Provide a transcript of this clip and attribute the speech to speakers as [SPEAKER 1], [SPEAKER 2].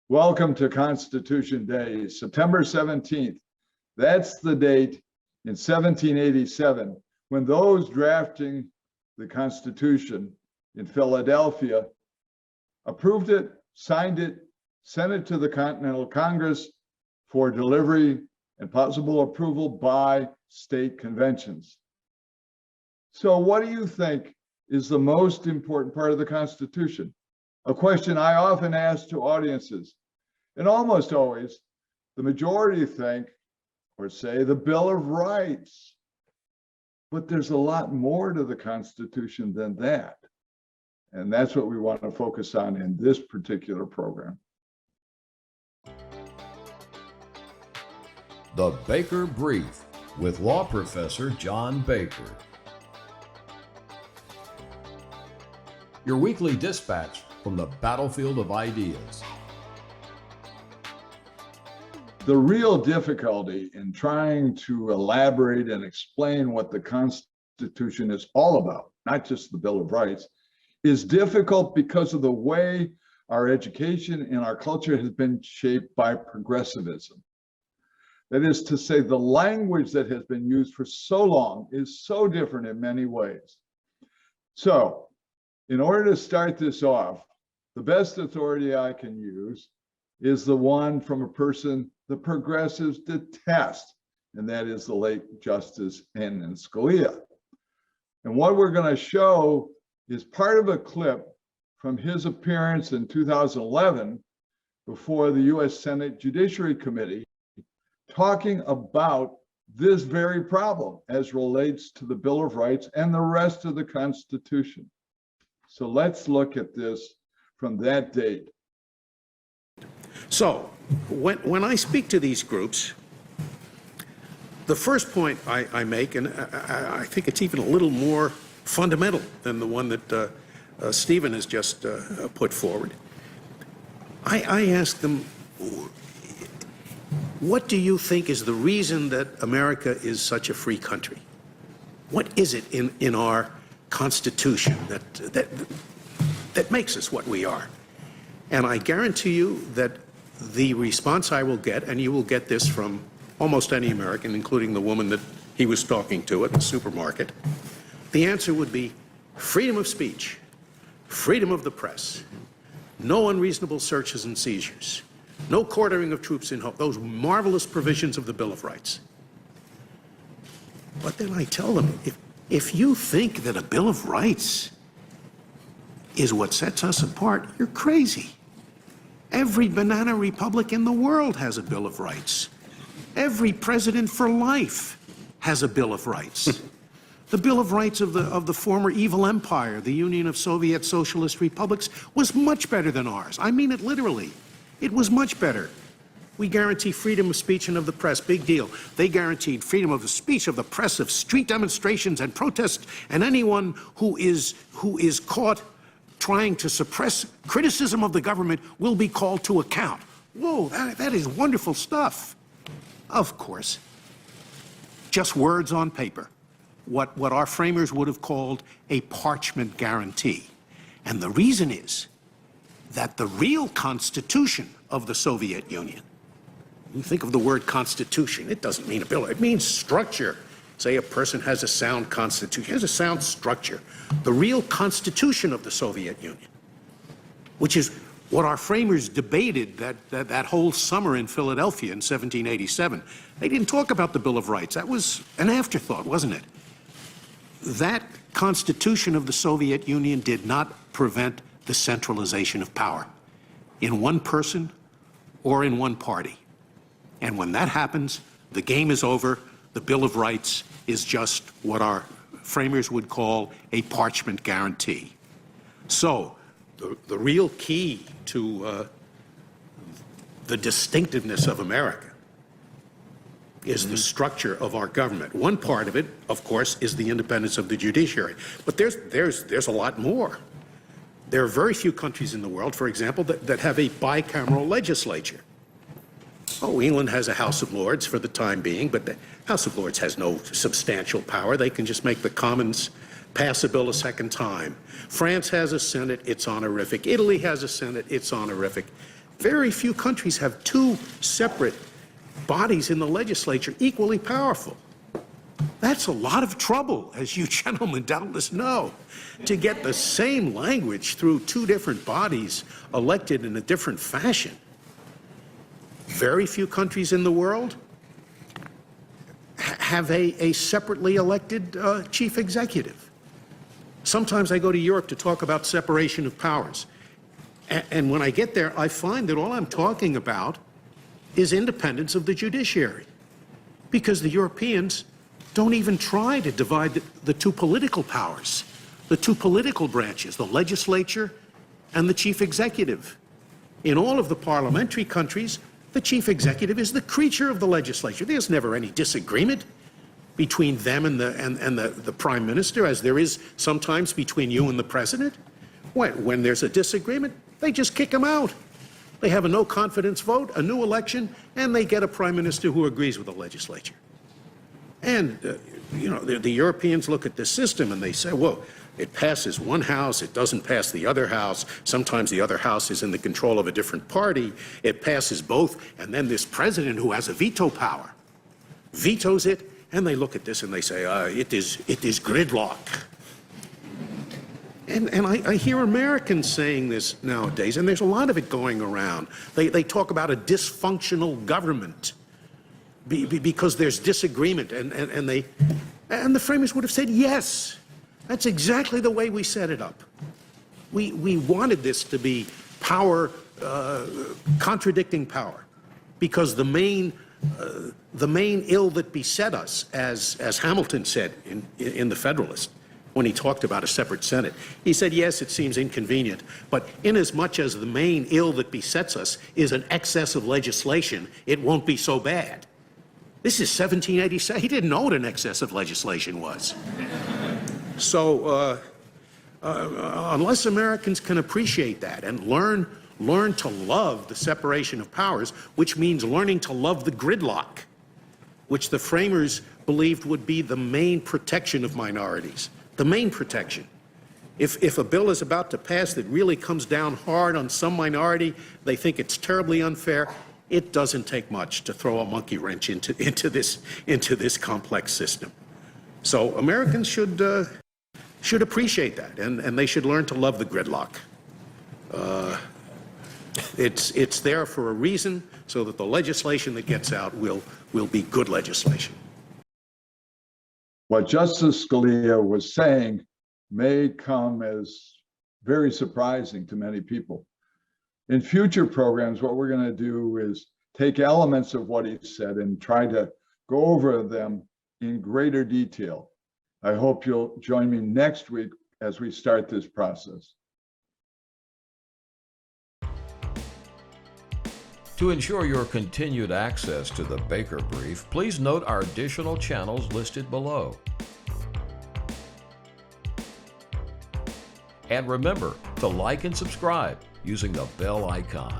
[SPEAKER 1] Welcome to Constitution Day, September 17th. That's the date in 1787 when those drafting the Constitution in Philadelphia approved it, signed it, sent it to the Continental Congress for delivery and possible approval by state conventions. So what do you think is the most important part of the Constitution? A question I often ask to audiences, and almost always the majority think or say the Bill of Rights. But there's a lot more to the Constitution than that. And that's what we want to focus on in this particular program.
[SPEAKER 2] The Baker Brief with law professor John Baker. Your weekly dispatch from the battlefield of ideas.
[SPEAKER 1] The real difficulty in trying to elaborate and explain what the Constitution is all about, not just the Bill of Rights, is difficult because of the way our education and our culture has been shaped by progressivism. That is to say, the language that has been used for so long is so different in many ways. So, in order to start this off, the best authority I can use is the one from a person the progressives detest, and that is the late Justice Antonin Scalia. And what we're going to show is part of a clip from his appearance in 2011 before the U.S. Senate Judiciary Committee, talking about this very problem as relates to the Bill of Rights and the rest of the Constitution. So let's look at this from that date.
[SPEAKER 3] So, when I speak to these groups, the first point I make, and I think it's even a little more fundamental than the one that Stephen has just put forward, I ask them, what do you think is the reason that America is such a free country? What is it in our Constitution that makes us what we are? And I guarantee you that the response I will get, and you will get this from almost any American, including the woman that he was talking to at the supermarket, the answer would be freedom of speech, freedom of the press, no unreasonable searches and seizures, no quartering of troops in hope, those marvelous provisions of the Bill of Rights. But then I tell them, if you think that a Bill of Rights is what sets us apart, you're crazy. Every banana republic in the world has a Bill of Rights. Every president for life has a Bill of Rights. The Bill of Rights of the former evil empire, the Union of Soviet Socialist Republics, was much better than ours. I mean it literally. It was much better. We guarantee freedom of speech and of the press, big deal. They guaranteed freedom of the speech, of the press, of street demonstrations and protests, and anyone who is caught trying to suppress criticism of the government will be called to account. Whoa, that is wonderful stuff. Of course, just words on paper, what our framers would have called a parchment guarantee. And the reason is that the real constitution of the Soviet Union, you think of the word constitution, it doesn't mean a bill, it means structure. Say a person has a sound constitution, has a sound structure. The real constitution of the Soviet Union, which is what our framers debated that whole summer in Philadelphia in 1787. They didn't talk about the Bill of Rights. That was an afterthought, wasn't it? That constitution of the Soviet Union did not prevent the centralization of power in one person or in one party. And when that happens, the game is over. The Bill of Rights is just what our framers would call a parchment guarantee. So the real key to the distinctiveness of America is the structure of our government. One part of it, of course, is the independence of the judiciary. But there's a lot more. There are very few countries in the world, for example, that have a bicameral legislature. Oh, England has a House of Lords for the time being, but the House of Lords has no substantial power. They can just make the Commons pass a bill a second time. France has a Senate, it's honorific. Italy has a Senate, it's honorific. Very few countries have two separate bodies in the legislature equally powerful. That's a lot of trouble, as you gentlemen doubtless know, to get the same language through two different bodies elected in a different fashion. Very few countries in the world have a separately elected chief executive. Sometimes I go to Europe to talk about separation of powers. And when I get there, I find that all I'm talking about is independence of the judiciary. Because the Europeans don't even try to divide the two political powers, the two political branches, the legislature and the chief executive. In all of the parliamentary countries, the chief executive is the creature of the legislature. There's never any disagreement between them and the prime minister, as there is sometimes between you and the president. When there's a disagreement, they just kick him out. They have a no confidence vote, a new election, and they get a prime minister who agrees with the legislature. And, you know, the Europeans look at this system and they say, well, it passes one house, it doesn't pass the other house. Sometimes the other house is in the control of a different party. It passes both, and then this president who has a veto power vetoes it, and they look at this and they say, it is gridlock. And I hear Americans saying this nowadays, and there's a lot of it going around. They talk about a dysfunctional government because there's disagreement, and the framers would have said, yes, that's exactly the way we set it up. We wanted this to be power, contradicting power, because the main ill that beset us, as Hamilton said in The Federalist, when he talked about a separate Senate. He said, yes, it seems inconvenient, but inasmuch as the main ill that besets us is an excess of legislation, it won't be so bad. This is 1787. He didn't know what an excess of legislation was. So unless Americans can appreciate that and learn to love the separation of powers, which means learning to love the gridlock, which the framers believed would be the main protection of minorities. The main protection. If a bill is about to pass that really comes down hard on some minority, they think it's terribly unfair. It doesn't take much to throw a monkey wrench into this complex system. So Americans should appreciate that, and they should learn to love the gridlock. It's there for a reason, so that the legislation that gets out will be good legislation.
[SPEAKER 1] What Justice Scalia was saying may come as very surprising to many people. In future programs, what we're going to do is take elements of what he said and try to go over them in greater detail. I hope you'll join me next week as we start this process.
[SPEAKER 2] To ensure your continued access to the Baker Brief, please note our additional channels listed below. And remember to like and subscribe using the bell icon.